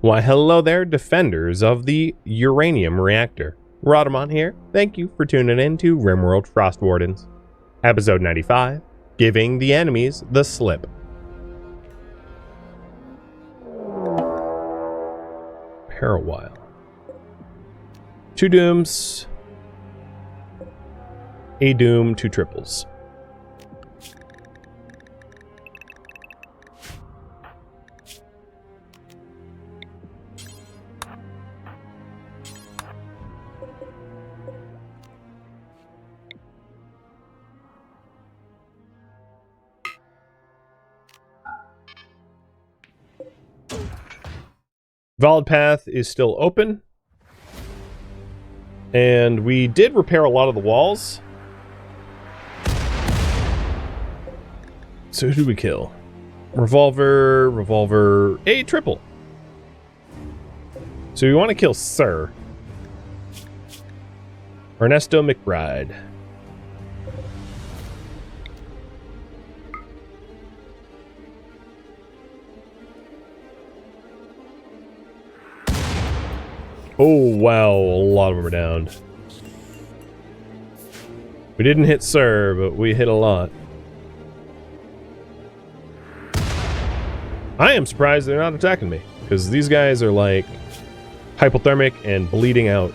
Why, hello there, defenders of the uranium reactor. Rhadamant here. Thank you for tuning in to RimWorld Frostwardens. Episode 95, Giving the Enemies the Slip. Parawhile. 2 dooms. A doom, 2 triples. Valid path is still open. And we did repair a lot of the walls. So who did we kill? Revolver, a triple. So we want to kill Sir Ernesto McBride. Oh, wow, a lot of them are down. We didn't hit Sir, but we hit a lot. I am surprised they're not attacking me, because these guys are like hypothermic and bleeding out.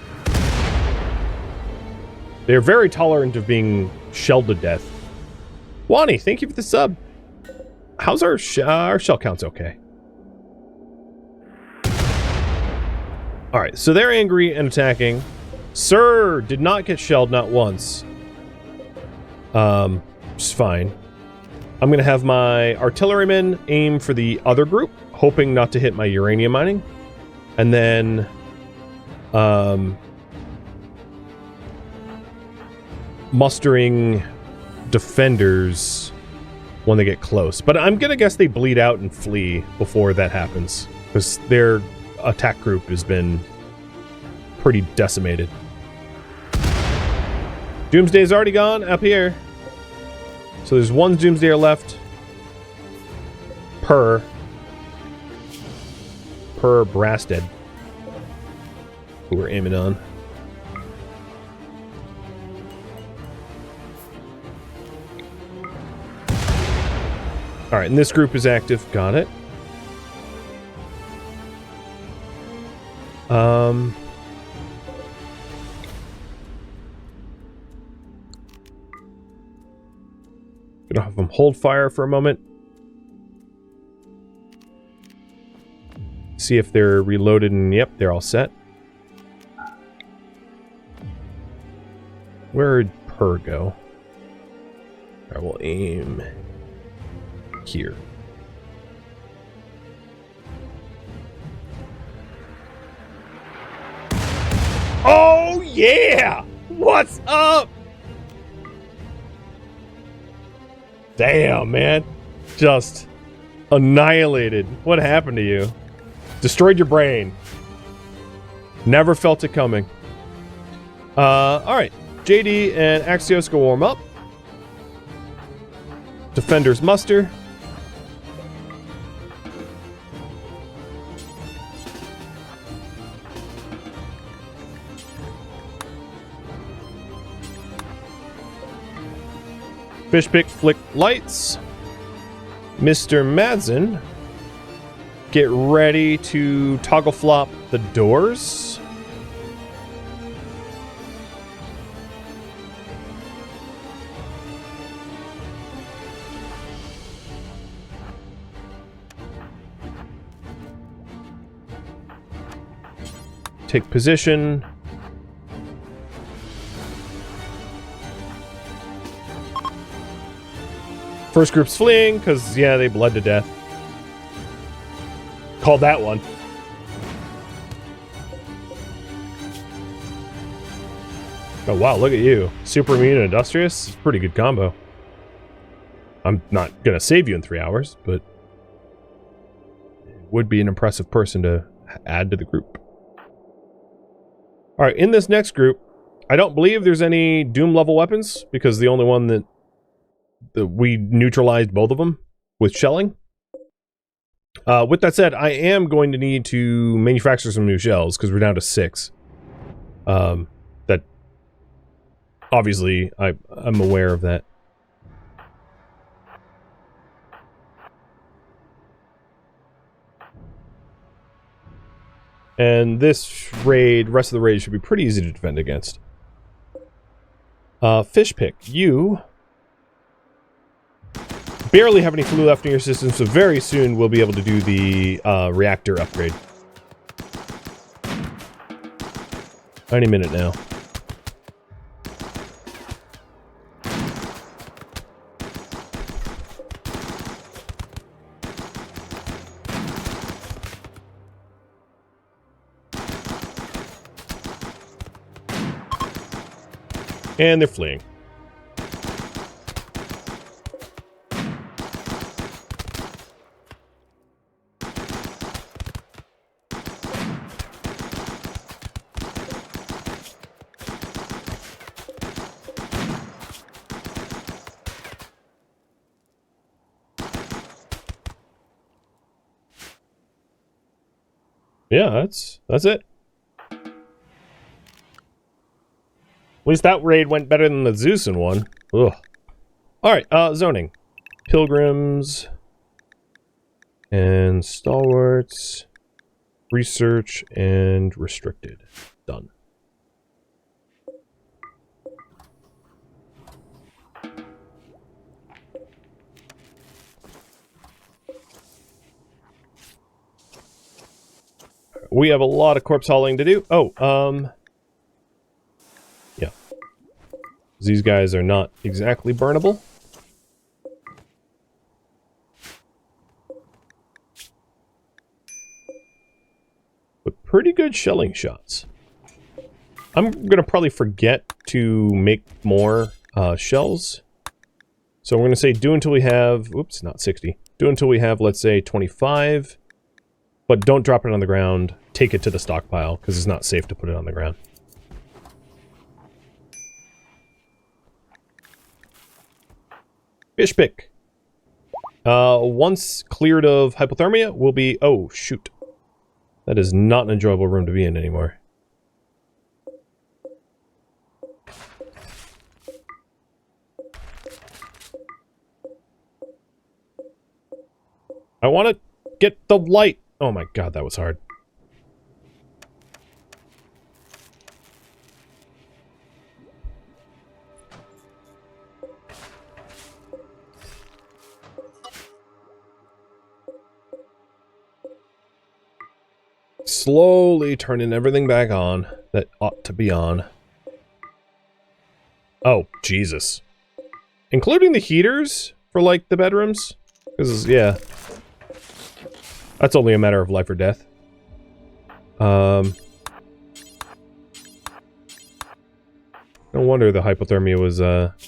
They're very tolerant of being shelled to death. Wani, thank you for the sub. How's our shell counts? Okay. Alright, so they're angry and attacking. Sir did not get shelled, not once. Which is fine. I'm gonna have my artillerymen aim for the other group, hoping not to hit my uranium mining. And then, mustering defenders when they get close. But I'm gonna guess they bleed out and flee before that happens, because their attack group has been pretty decimated. Doomsday's already gone up here. So there's 1 Doomsdayer left per Brasted, who we're aiming on. Alright, and this group is active. Got it. Gonna have them hold fire for a moment. See if they're reloaded, and yep, they're all set. Where'd Per go? I will aim here. Oh yeah! What's up? Damn, man. Just annihilated. What happened to you? Destroyed your brain. Never felt it coming. Alright. JD and Axios go warm up. Defenders muster. Fishpick flick lights. Mr. Madsen, get ready to toggle flop the doors. Take position. First group's fleeing, because, yeah, they bled to death. Called that one. Oh, wow, look at you. Super immune and industrious? Pretty good combo. I'm not gonna save you in 3 hours, but would be an impressive person to add to the group. Alright, in this next group, I don't believe there's any Doom level weapons, because the only one that we neutralized both of them with shelling. With that said, I am going to need to manufacture some new shells because we're down to 6. That obviously I'm aware of that. And this raid, rest of the raid should be pretty easy to defend against. Fish pick, you barely have any flu left in your system, so very soon we'll be able to do the reactor upgrade. Any minute now. And they're fleeing. Yeah, that's it. At least that raid went better than the Zeusin one. Ugh. Alright, zoning. Pilgrims. And stalwarts. Research and restricted. Done. We have a lot of corpse hauling to do. Oh, yeah. These guys are not exactly burnable. But pretty good shelling shots. I'm gonna probably forget to make more shells. So we're gonna say do until we have, oops, not 60. Do until we have, let's say, 25. But don't drop it on the ground. Take it to the stockpile, because it's not safe to put it on the ground. Fish pick. Once cleared of hypothermia, will be... Oh, shoot. That is not an enjoyable room to be in anymore. I want to get the light. Oh my god, that was hard. Slowly turning everything back on that ought to be on. Oh, Jesus. Including the heaters for, like, the bedrooms? Because, yeah. That's only a matter of life or death. No wonder the hypothermia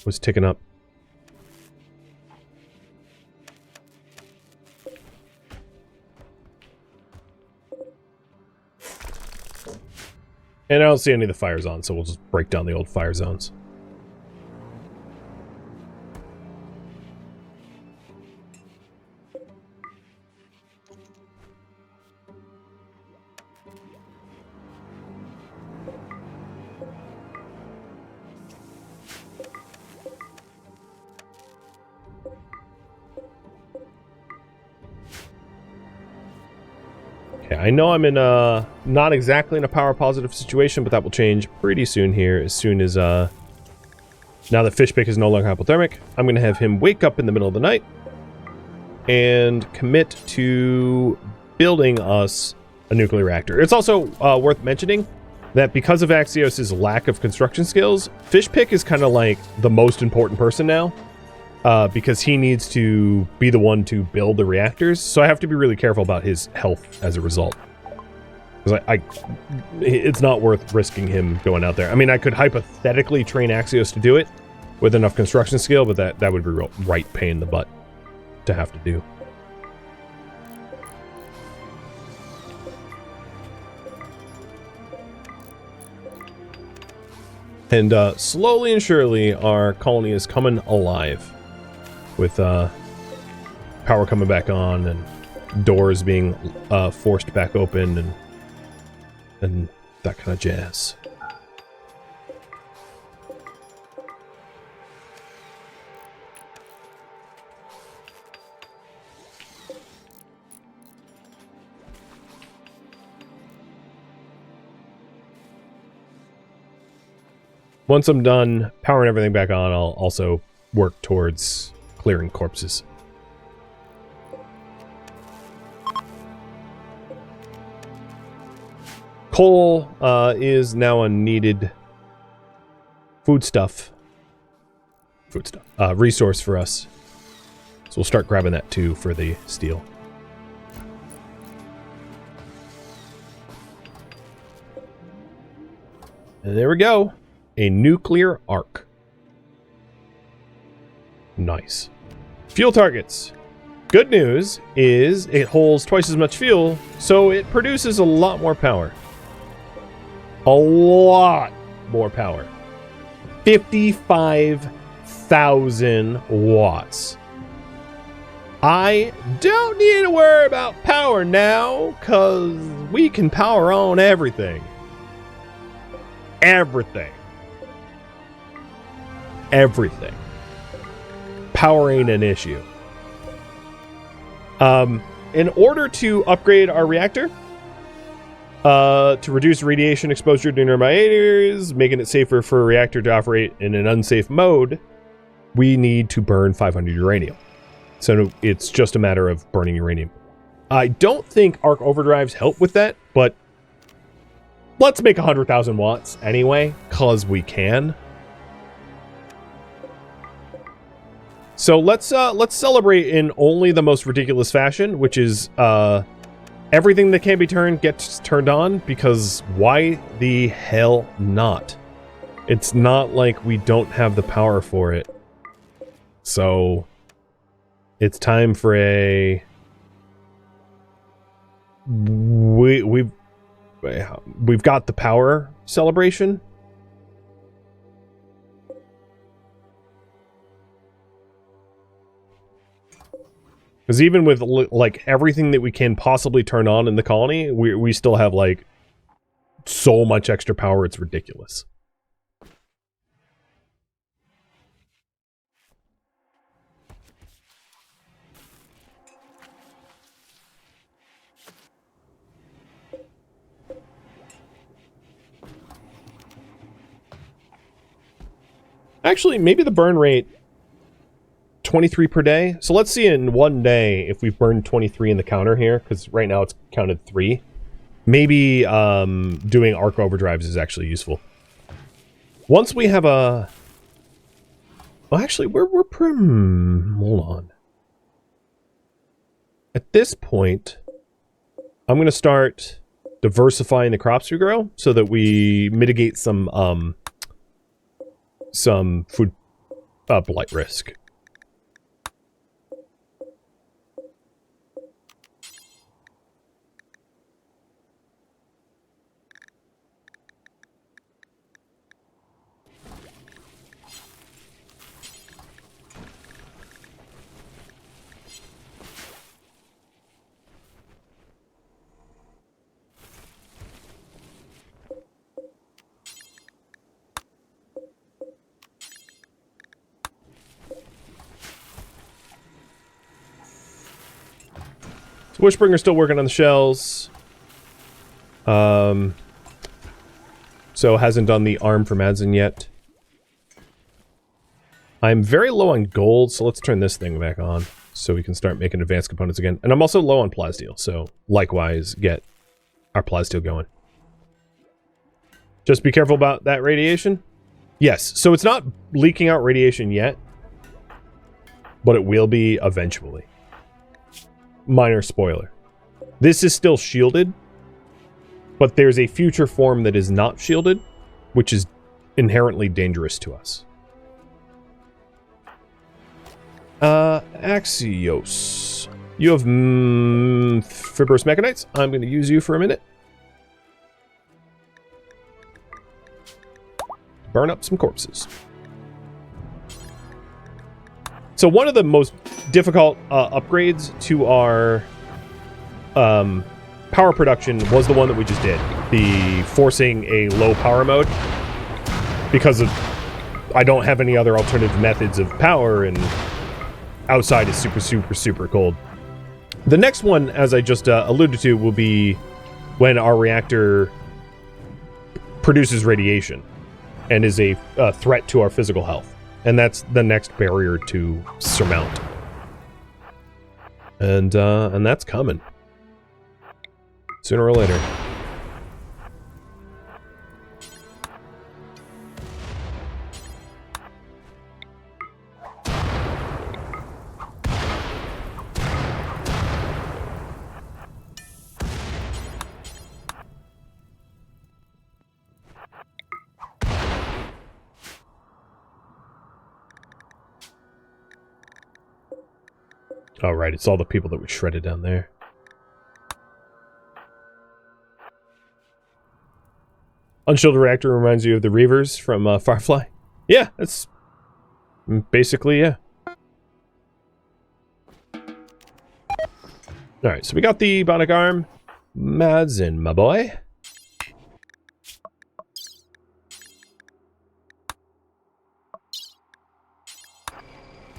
was ticking up. And I don't see any of the fires on, so we'll just break down the old fire zones. I know I'm in a not exactly in a power positive situation, but that will change pretty soon here. As soon as now that fish pick is no longer hypothermic, I'm going to have him wake up in the middle of the night and commit to building us a nuclear reactor. It's also worth mentioning that because of Axios's lack of construction skills, fish pick is kind of like the most important person now. Because he needs to be the one to build the reactors, so I have to be really careful about his health as a result. Because it's not worth risking him going out there. I mean, I could hypothetically train Axios to do it with enough construction skill, but that would be a right pain in the butt to have to do. And slowly and surely, our colony is coming alive. With power coming back on and doors being forced back open and that kind of jazz. Once I'm done powering everything back on, I'll also work towards clearing corpses. Coal is now a needed resource for us. So we'll start grabbing that too for the steel. And there we go. A nuclear arc. Nice. Fuel targets. Good news is it holds twice as much fuel, so it produces a lot more power. A lot more power. 55,000 watts. I don't need to worry about power now, because we can power on everything. Everything. Everything. Power ain't an issue. In order to upgrade our reactor, to reduce radiation exposure to nearby areas, making it safer for a reactor to operate in an unsafe mode, we need to burn 500 uranium. So it's just a matter of burning uranium. I don't think arc overdrives help with that, but let's make 100,000 watts anyway, cause we can. So let's celebrate in only the most ridiculous fashion, which is everything that can be turned gets turned on, because why the hell not? It's not like we don't have the power for it. So it's time for a we've got the power celebration. Because even with, like, everything that we can possibly turn on in the colony, we still have, like, so much extra power, it's ridiculous. Actually, maybe the burn rate... 23 per day. So let's see in one day if we've burned 23 in the counter here, because right now it's counted 3. Maybe doing arc overdrives is actually useful. Once we have a... Well, actually, we're pretty... Hold on. At this point, I'm going to start diversifying the crops we grow so that we mitigate some food blight risk. Wishbringer's still working on the shells. So hasn't done the arm for Madsen yet. I'm very low on gold, so let's turn this thing back on so we can start making advanced components again. And I'm also low on plasteel, so likewise get our plasteel going. Just be careful about that radiation. Yes, so it's not leaking out radiation yet, but it will be eventually. Minor spoiler. This is still shielded, but there's a future form that is not shielded, which is inherently dangerous to us. Axios. You have fibrous mechanites. I'm going to use you for a minute. Burn up some corpses. So one of the most difficult upgrades to our power production was the one that we just did. The forcing a low power mode. Because of I don't have any other alternative methods of power, and outside is super, super, super cold. The next one, as I just alluded to, will be when our reactor produces radiation and is a threat to our physical health. And that's the next barrier to surmount. And that's coming. Sooner or later. Oh, right, it's all the people that were shredded down there. Unshielded reactor reminds you of the Reavers from Firefly? Yeah, that's basically, yeah. Alright, so we got the bionic arm. Mads in, my boy.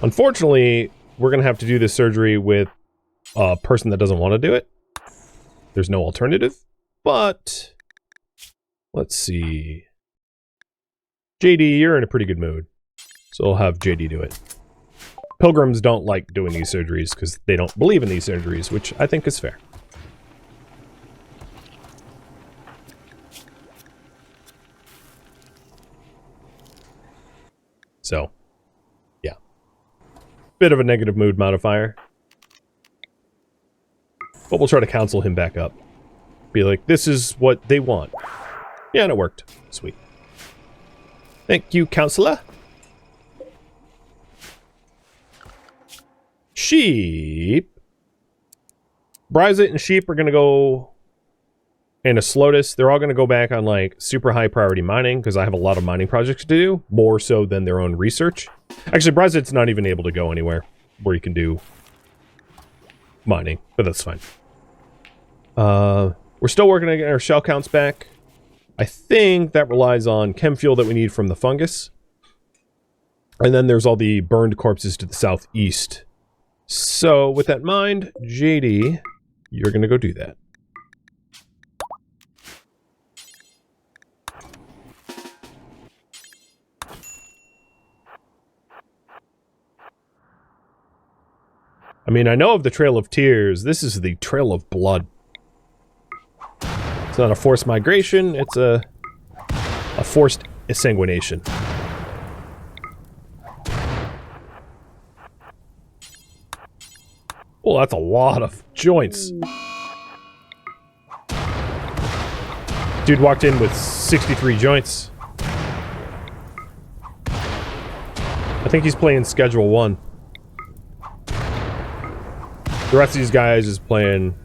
Unfortunately, we're going to have to do this surgery with a person that doesn't want to do it. There's no alternative. But, let's see. JD, you're in a pretty good mood. So I'll have JD do it. Pilgrims don't like doing these surgeries because they don't believe in these surgeries, which I think is fair. So, yeah. Bit of a negative mood modifier. But we'll try to counsel him back up. Be like, this is what they want. Yeah, and it worked. Sweet. Thank you, counselor. Sheep. Bryzit and Sheep are going to go... And a Slotus, they're all going to go back on, like, super high priority mining, because I have a lot of mining projects to do, more so than their own research. Actually, Bryzit's not even able to go anywhere where you can do mining, but that's fine. We're still working to get our shell counts back. I think that relies on chem fuel that we need from the fungus. And then there's all the burned corpses to the southeast. So, with that in mind, JD, you're going to go do that. I mean, I know of the Trail of Tears. This is the Trail of Blood. It's not a forced migration, it's a forced exsanguination. Oh, that's a lot of joints. Dude walked in with 63 joints. I think he's playing Schedule 1. The rest of these guys is playing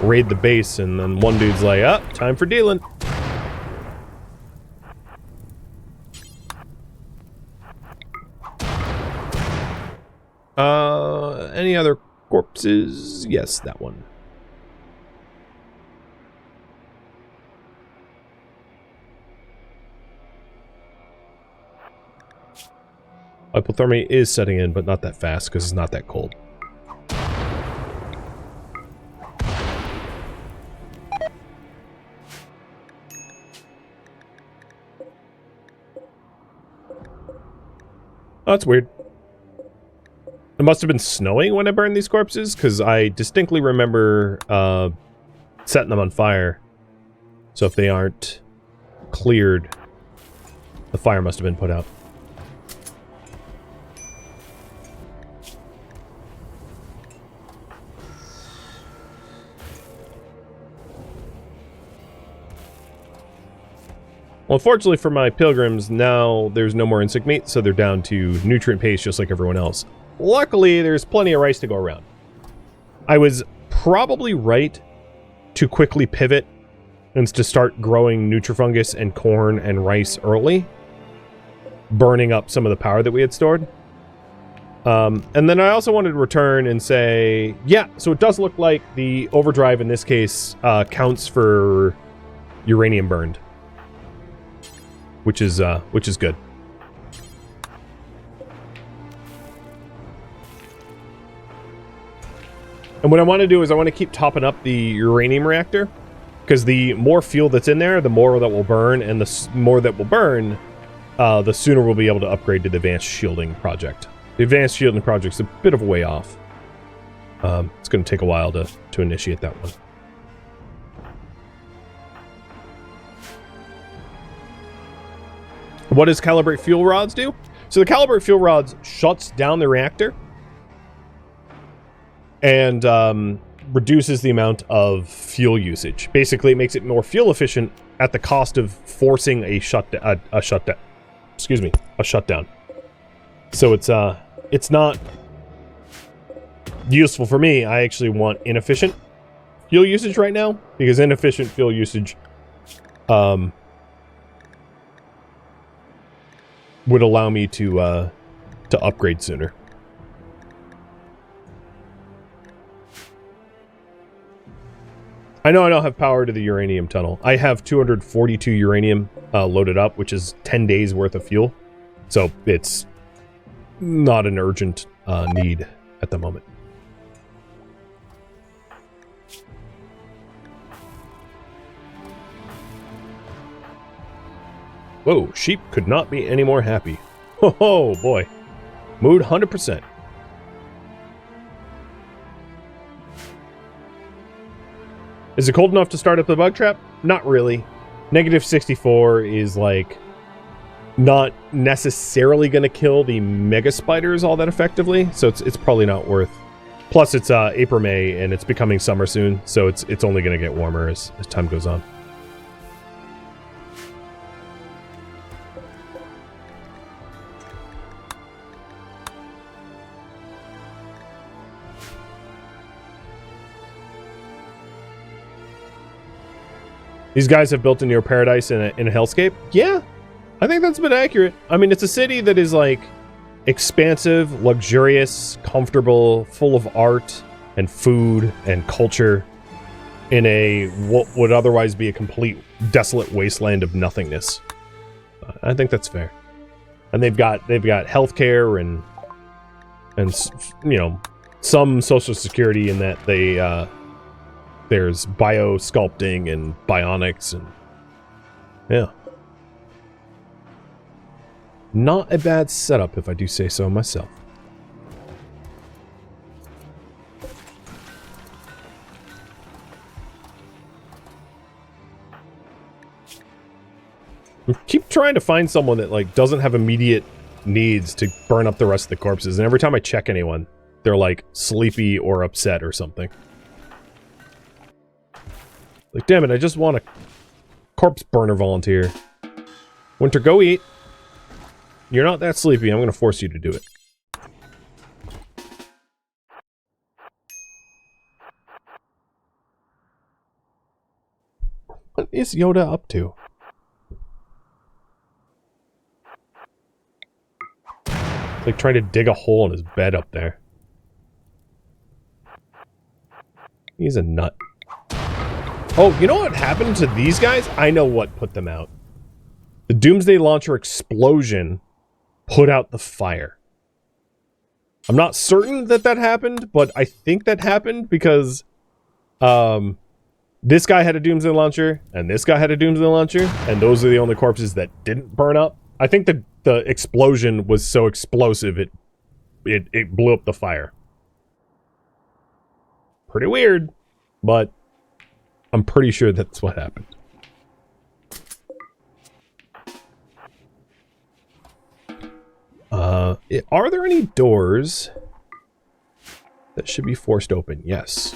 Raid the Base, and then one dude's like, oh, time for dealing. Any other corpses? Yes, that one. Hypothermia is setting in, but not that fast, because it's not that cold. Oh, that's weird. It must have been snowing when I burned these corpses, because I distinctly remember setting them on fire. So if they aren't cleared, the fire must have been put out. Well, unfortunately for my pilgrims, now there's no more insect meat, so they're down to nutrient paste just like everyone else. Luckily, there's plenty of rice to go around. I was probably right to quickly pivot and to start growing nutrifungus and corn and rice early, burning up some of the power that we had stored. And then I also wanted to return and say, yeah, so it does look like the overdrive in this case counts for uranium burned, which is good. And what I want to do is I want to keep topping up the uranium reactor, because the more fuel that's in there, the more that will burn, and the more that will burn, the sooner we'll be able to upgrade to the advanced shielding project. The advanced shielding project's a bit of a way off. It's going to take a while to initiate that one. What does calibrate fuel rods do? So the calibrate fuel rods shuts down the reactor and reduces the amount of fuel usage. Basically, it makes it more fuel efficient at the cost of forcing a shutdown. So it's not useful for me. I actually want inefficient fuel usage right now, because inefficient fuel usage would allow me to upgrade sooner. I know I don't have power to the uranium tunnel. I have 242 uranium loaded up, which is 10 days worth of fuel. So it's not an urgent need at the moment. Whoa, sheep could not be any more happy. Oh boy. Mood 100%. Is it cold enough to start up the bug trap? Not really. Negative 64 is like not necessarily going to kill the mega spiders all that effectively, so it's probably not worth. Plus it's April, May, and it's becoming summer soon, so it's only going to get warmer as time goes on. These guys have built a near paradise in a hellscape? Yeah, I think that's a bit accurate. I mean, it's a city that is like expansive, luxurious, comfortable, full of art and food and culture in a what would otherwise be a complete desolate wasteland of nothingness. I think that's fair. And they've got healthcare and you know, some social security in that they there's bio-sculpting and bionics and... yeah. Not a bad setup, if I do say so myself. Keep trying to find someone that, like, doesn't have immediate needs to burn up the rest of the corpses, and every time I check anyone, they're, like, sleepy or upset or something. Like, damn it, I just want a corpse burner volunteer. Winter, go eat. You're not that sleepy. I'm going to force you to do it. What is Yoda up to? Like trying to dig a hole in his bed up there. He's a nut. Oh, you know what happened to these guys? I know what put them out. The Doomsday Launcher explosion put out the fire. I'm not certain that happened, but I think that happened because this guy had a Doomsday Launcher, and this guy had a Doomsday Launcher, and those are the only corpses that didn't burn up. I think the explosion was so explosive it blew up the fire. Pretty weird, but I'm pretty sure that's what happened. Are there any doors that should be forced open? Yes.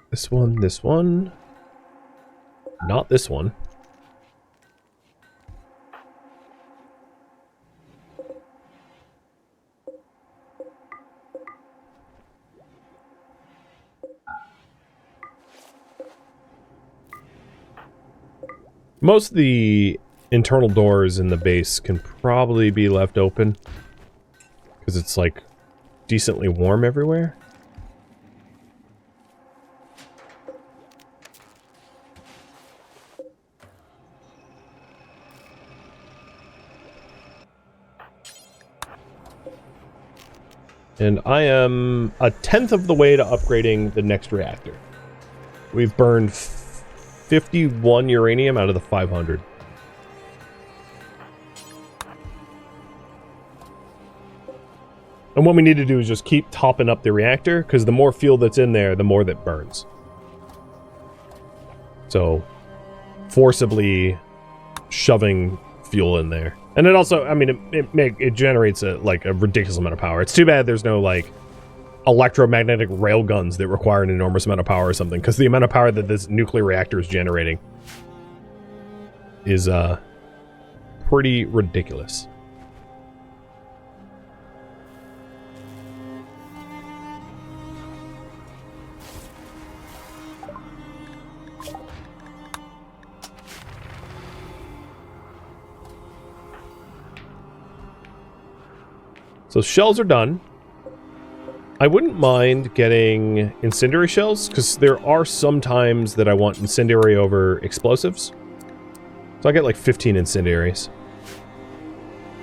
This one. Not this one. Most of the internal doors in the base can probably be left open. Because it's, like, decently warm everywhere. And I am a 10th of the way to upgrading the next reactor. We've burned 51 uranium out of the 500. And what we need to do is just keep topping up the reactor, because the more fuel that's in there, the more that burns. So, forcibly shoving fuel in there. And it also, I mean, it generates a ridiculous amount of power. It's too bad there's no, like, electromagnetic railguns that require an enormous amount of power or something, because the amount of power that this nuclear reactor is generating is, pretty ridiculous. So shells are done. I wouldn't mind getting incendiary shells, because there are some times that I want incendiary over explosives. So I get like 15 incendiaries.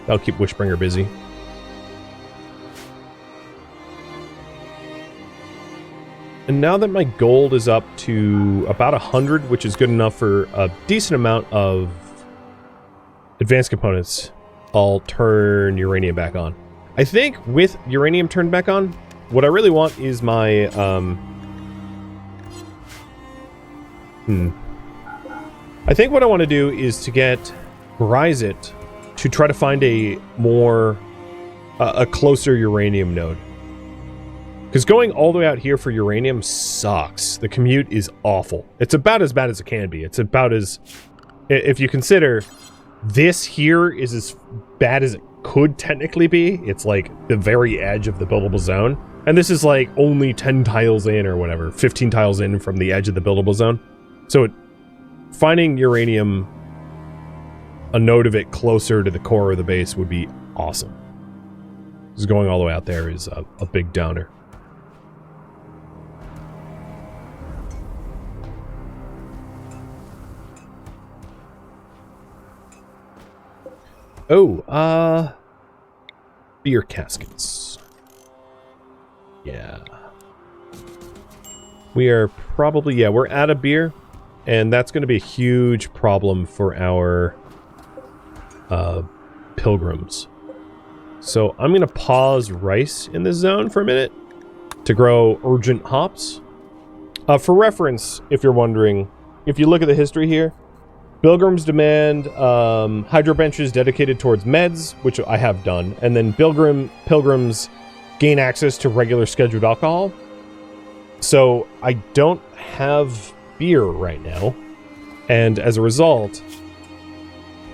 That'll keep Wishbringer busy. And now that my gold is up to about 100, which is good enough for a decent amount of advanced components, I'll turn uranium back on. I think with uranium turned back on, what I really want is my, I think what I want to do is to get Gryzit to try to find a more, a closer uranium node. Because going all the way out here for uranium sucks. The commute is awful. It's about as bad as it can be. It's about as, if you consider this here is as bad as it could technically be. It's like the very edge of the buildable zone. And this is like only 10 tiles in or whatever, 15 tiles in from the edge of the buildable zone. So finding uranium, a node of it closer to the core of the base would be awesome. Because going all the way out there is a big downer. Oh, beer caskets. Yeah. We are probably, yeah, we're out of beer, and that's going to be a huge problem for our pilgrims. So I'm going to pause rice in this zone for a minute to grow urgent hops. For reference, if you're wondering, if you look at the history here, pilgrims demand hydro benches dedicated towards meds, which I have done, and then pilgrims gain access to regular scheduled alcohol. So I don't have beer right now, and as a result,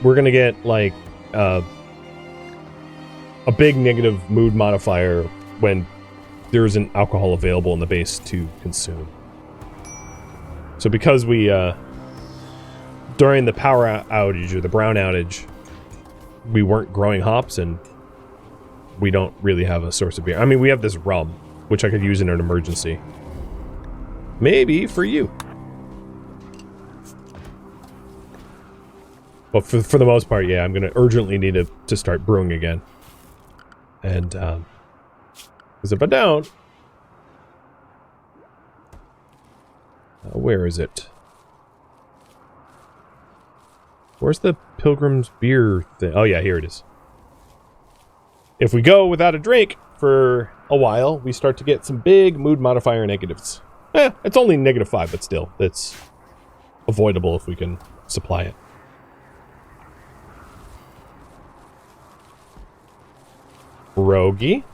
we're gonna get like a big negative mood modifier when there isn't alcohol available in the base to consume. So because we during the power outage or the brown outage, we weren't growing hops, and we don't really have a source of beer. I mean, we have this rum, which I could use in an emergency. Maybe for you. But for the most part, yeah, I'm going to urgently need to start brewing again. And, because if I don't... where is it? Where's the Pilgrim's beer thing? Oh yeah, here it is. If we go without a drink for a while, we start to get some big mood modifier negatives. It's only -5, but still, it's avoidable if we can supply it. Rogie.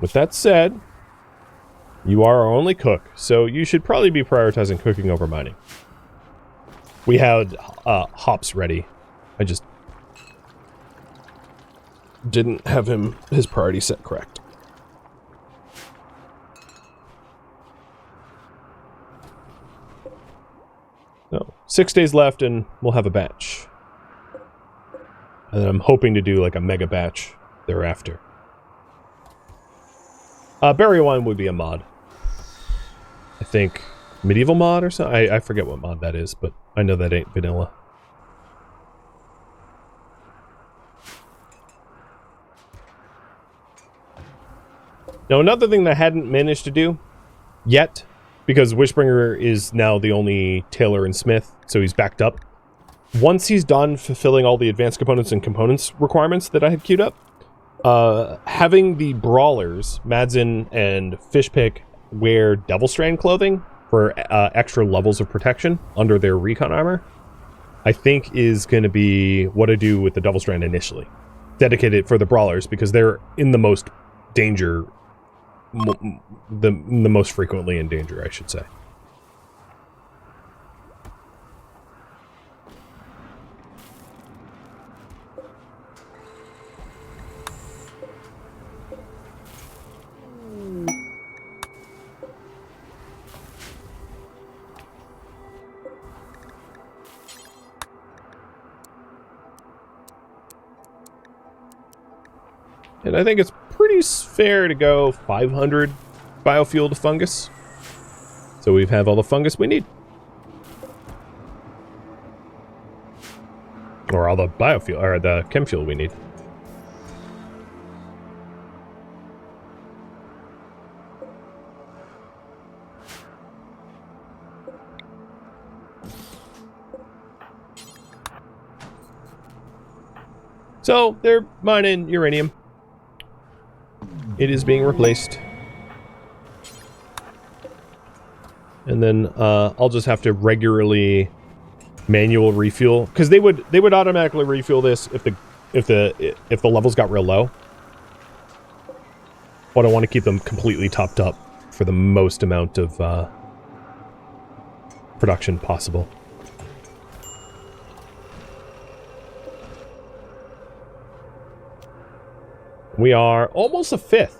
With that said, you are our only cook, so you should probably be prioritizing cooking over mining. We had hops ready. I just didn't have his priority set correct. So, 6 days left and we'll have a batch. And then I'm hoping to do like a mega batch thereafter. Burial Wine would be a mod. I think medieval mod or something. I forget what mod that is, but I know that ain't vanilla. Now, another thing that I hadn't managed to do yet, because Wishbringer is now the only tailor and smith, so he's backed up. Once he's done fulfilling all the advanced components and components requirements that I had queued up, having the brawlers, Madzin and Fishpick, wear Devil Strand clothing for extra levels of protection under their recon armor, I think is going to be what I do with the Devil Strand initially. Dedicated for the brawlers, because they're in the most danger, the most frequently in danger, I should say. And I think it's pretty fair to go 500 biofuel to fungus. So we have all the fungus we need. Or all the biofuel, or the chem fuel we need. So they're mining uranium. It is being replaced. And then I'll just have to regularly manual refuel, because they would automatically refuel this if the levels got real low. But I want to keep them completely topped up for the most amount of production possible. We are almost a fifth.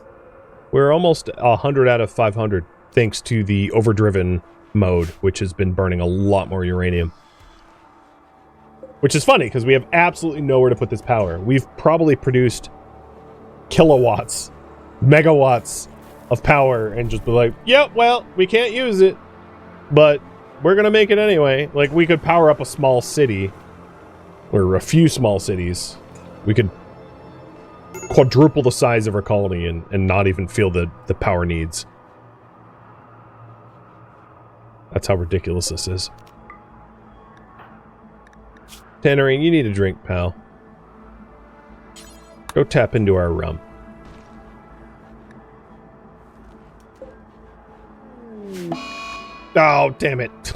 We're almost 100 out of 500, thanks to the overdriven mode, which has been burning a lot more uranium. Which is funny, because we have absolutely nowhere to put this power. We've probably produced kilowatts, megawatts of power, and just be like, yep, well, we can't use it, but we're gonna make it anyway. Like, we could power up a small city, or a few small cities. We could quadruple the size of our colony and not even feel the power needs. That's how ridiculous this is. Tannerine, you need a drink, pal. Go tap into our rum. Oh, damn it.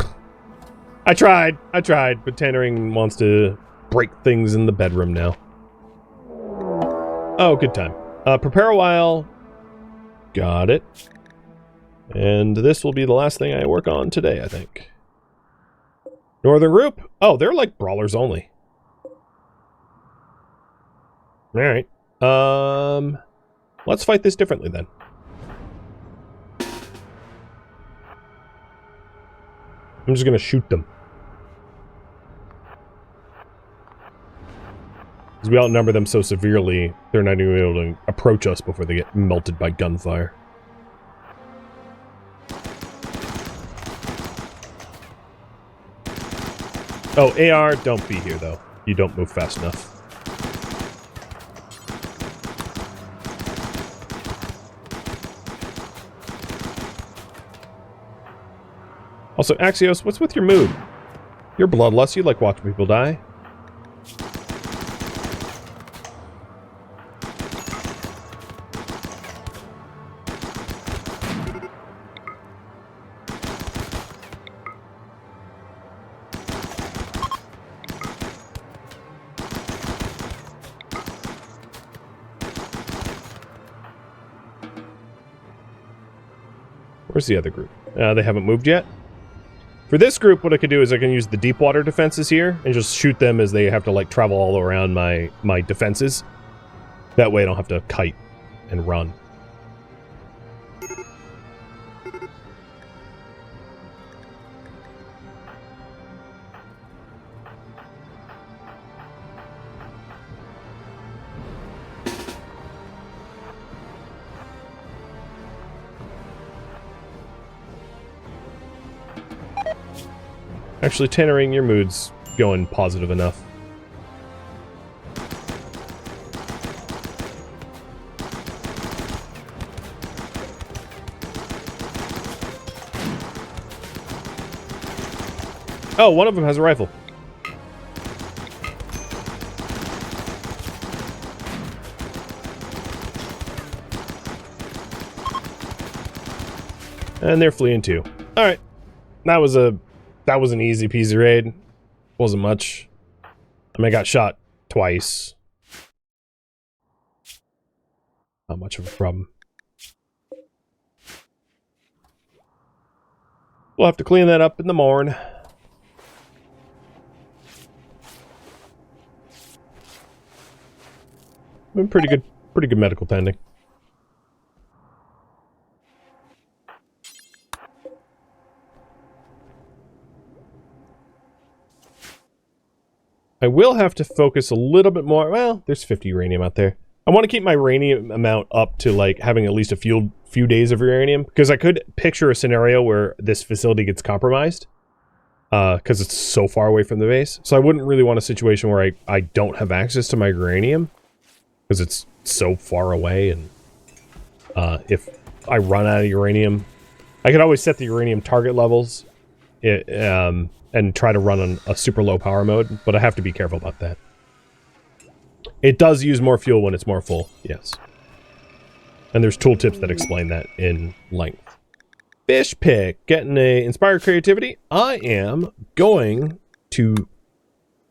I tried, but Tannerine wants to break things in the bedroom now. Oh, good time. Prepare a while. Got it. And this will be the last thing I work on today, I think. Northern group? Oh, they're like brawlers only. Alright. Let's fight this differently then. I'm just gonna shoot them. Because we outnumber them so severely, they're not even able to approach us before they get melted by gunfire. Oh, AR, don't be here, though. You don't move fast enough. Also, Axios, what's with your mood? You're bloodlust, you like watching people die. Where's the other group? They haven't moved yet. For this group, what I could do is I can use the deep water defenses here and just shoot them as they have to like travel all around my defenses. That way I don't have to kite and run. Actually, Tannering, your mood's going positive enough. Oh, one of them has a rifle. And they're fleeing too. All right, that was an easy peasy raid. Wasn't much. I mean, I got shot twice. Not much of a problem. We'll have to clean that up in the morning. Been pretty good medical tending. I will have to focus a little bit more. Well, there's 50 uranium out there. I want to keep my uranium amount up to like having at least a few days of uranium, because I could picture a scenario where this facility gets compromised because it's so far away from the base. So I wouldn't really want a situation where I don't have access to my uranium because it's so far away, and if I run out of uranium, I could always set the uranium target levels and try to run on a super low power mode, but I have to be careful about that. It does use more fuel when it's more full, yes. And there's tooltips that explain that in length. Fish pick, getting a inspired creativity. I am going to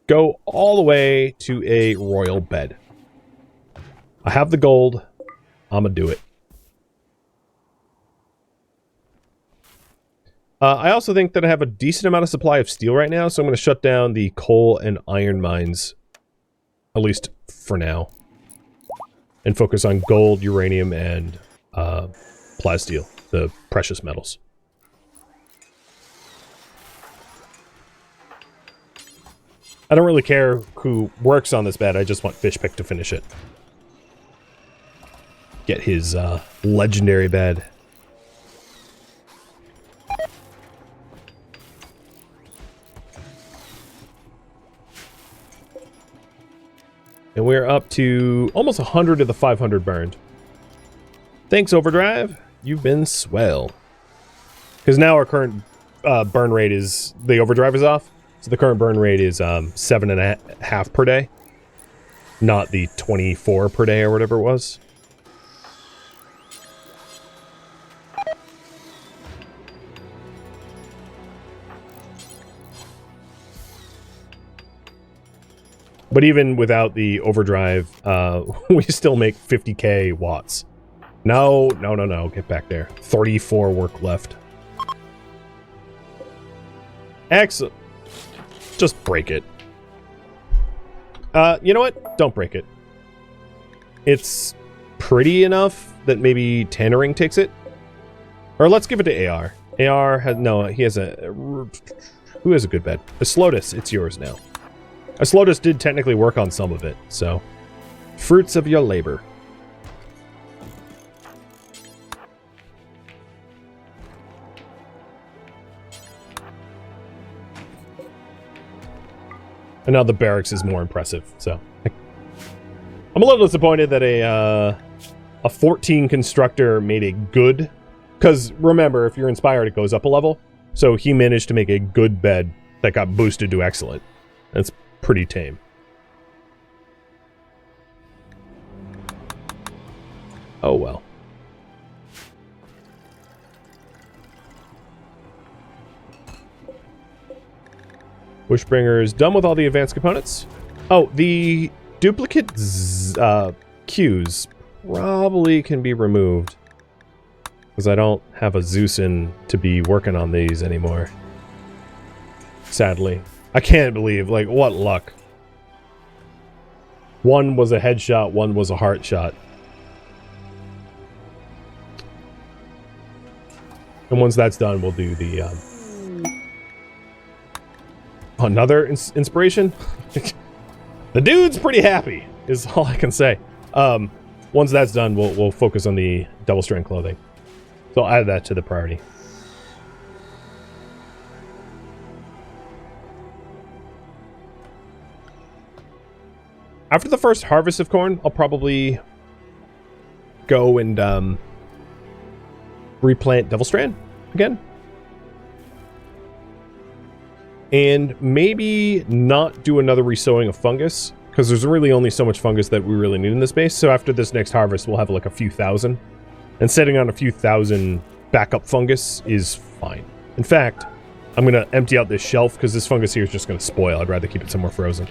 go all the way to a royal bed. I have the gold. I'm gonna do it. I also think that I have a decent amount of supply of steel right now, so I'm going to shut down the coal and iron mines, at least for now, and focus on gold, uranium, and plasteel, the precious metals. I don't really care who works on this bed, I just want Fishpick to finish it. Get his legendary bed. And we're up to almost 100 of the 500 burned. Thanks, Overdrive. You've been swell. Because now our current burn rate is... The Overdrive is off. So the current burn rate is 7.5 per day. Not the 24 per day or whatever it was. But even without the overdrive, we still make 50k watts. No, get back there. 34 work left. Excellent. Just break it. You know what? Don't break it. It's pretty enough that maybe Tannering takes it. Or let's give it to AR. AR has... No, he has a... Who has a good bed? The Slotus, it's yours now. A Slotus did technically work on some of it, so... Fruits of your labor. And now the barracks is more impressive, so... I'm a little disappointed that a 14 constructor made a good... Because, remember, if you're inspired, it goes up a level. So he managed to make a good bed that got boosted to excellent. That's pretty tame. Oh well. Wishbringer is done with all the advanced components. Oh, the duplicate queues probably can be removed. Because I don't have a Zeusin to be working on these anymore. Sadly. I can't believe, like, what luck. One was a headshot, one was a heart shot. And once that's done, we'll do the, another inspiration? The dude's pretty happy, is all I can say. Once that's done, we'll focus on the double strand clothing. So I'll add that to the priority. After the first harvest of corn, I'll probably go and replant Devil Strand again. And maybe not do another resowing of fungus, because there's really only so much fungus that we really need in this base. So after this next harvest, we'll have like a few thousand. And setting on a few thousand backup fungus is fine. In fact, I'm going to empty out this shelf because this fungus here is just going to spoil. I'd rather keep it somewhere frozen.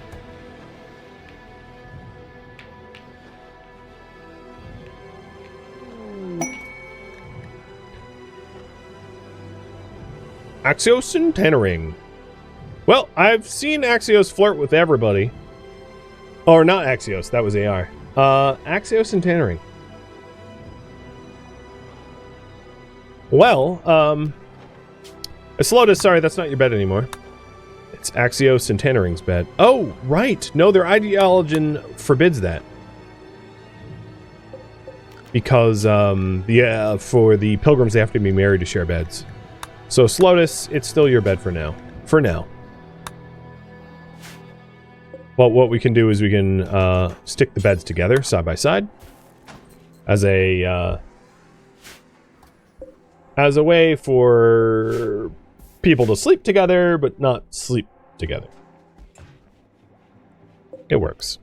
Axios and Tannering. Well, I've seen Axios flirt with everybody. Or not Axios, that was AR. Axios and Tannering. Well, Slotus, sorry, that's not your bed anymore. It's Axios and Tannering's bed. Oh, right. No, their ideological forbids that. Because, for the pilgrims, they have to be married to share beds. So, Slotus, it's still your bed for now. For now. Well, what we can do is we can stick the beds together, side by side, as a way for people to sleep together, but not sleep together. It works.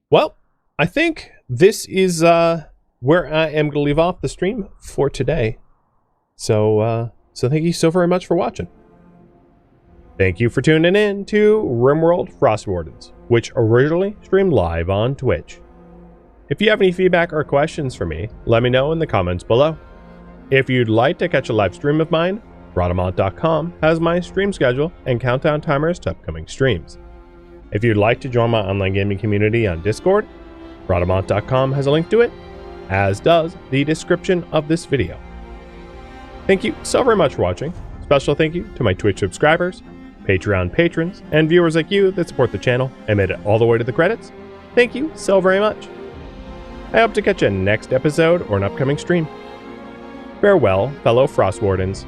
Well, I think this is where I am going to leave off the stream for today. So thank you so very much for watching. Thank you for tuning in to RimWorld Frostwardens, which originally streamed live on Twitch. If you have any feedback or questions for me, let me know in the comments below. If you'd like to catch a live stream of mine, Rhadamant.com has my stream schedule and countdown timers to upcoming streams. If you'd like to join my online gaming community on Discord, Rhadamant.com has a link to it, as does the description of this video. Thank you so very much for watching. Special thank you to my Twitch subscribers, Patreon patrons, and viewers like you that support the channel and made it all the way to the credits. Thank you so very much. I hope to catch you next episode or an upcoming stream. Farewell, fellow Frostwardens.